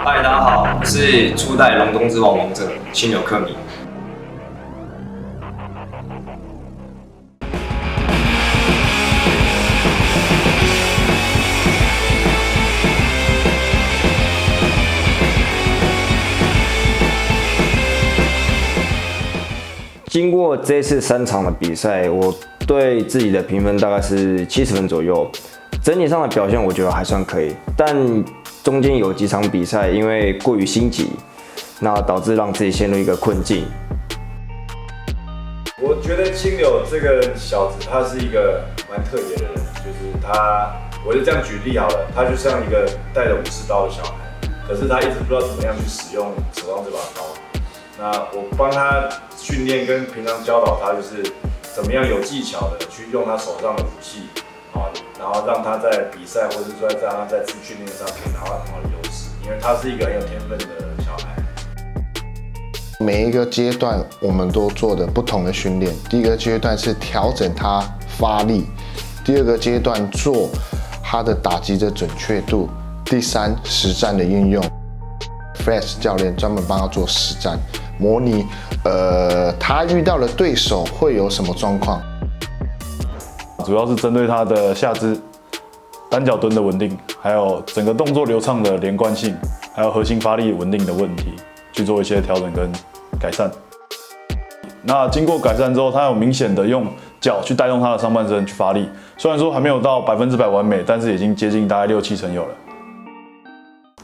嗨，大家好，我是初代龙东之王王者青柳克米。经过这次3场的比赛，我对自己的评分大概是70分左右。整体上的表现我觉得还算可以，但中间有几场比赛因为过于心急，那导致让自己陷入一个困境。我觉得青柳这个小子，他是一个蛮特别的人，就是他，我就这样举例好了，他就像一个带着武士刀的小孩，可是他一直不知道怎么样去使用手上这把刀。那我帮他训练跟平常教导他，就是怎么样有技巧的去用他手上的武器，然后让他在比赛或者说让他在自训练上可以拿到很好的优势，因为他是一个很有天分的小孩。每一个阶段我们都做的不同的训练，第一个阶段是调整他发力，第二个阶段做他的打击的准确度，第三实战的运用。Flash 教练专门帮他做实战模拟，他遇到的对手会有什么状况？主要是针对他的下肢、单脚蹲的稳定，还有整个动作流畅的连贯性，还有核心发力稳定的问题，去做一些调整跟改善。那经过改善之后，他有明显的用脚去带动他的上半身去发力，虽然说还没有到100%完美，但是已经接近大概6-7成有了。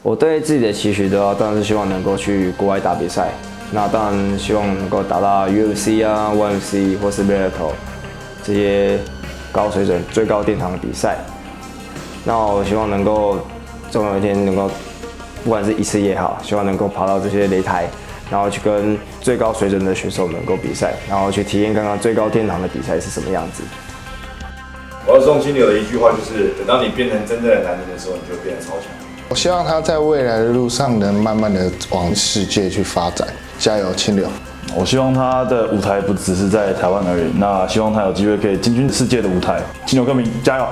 我对自己的期许的话，当然是希望能够去国外打比赛。那当然希望能够打到 UFC 啊、ONE FC 或是 Bellator 这些高水准、最高殿堂的比赛。那我希望能够总有一天能够，不管是一次也好，希望能够爬到这些擂台，然后去跟最高水准的选手能够比赛，然后去体验看看最高殿堂的比赛是什么样子。我要送青柳的一句话就是：等到你变成真正的男人的时候，你就变得超强。我希望他在未来的路上能慢慢的往世界去发展，加油，青柳！我希望他的舞台不只是在台湾而已，那希望他有机会可以进军世界的舞台。青柳克明，加油！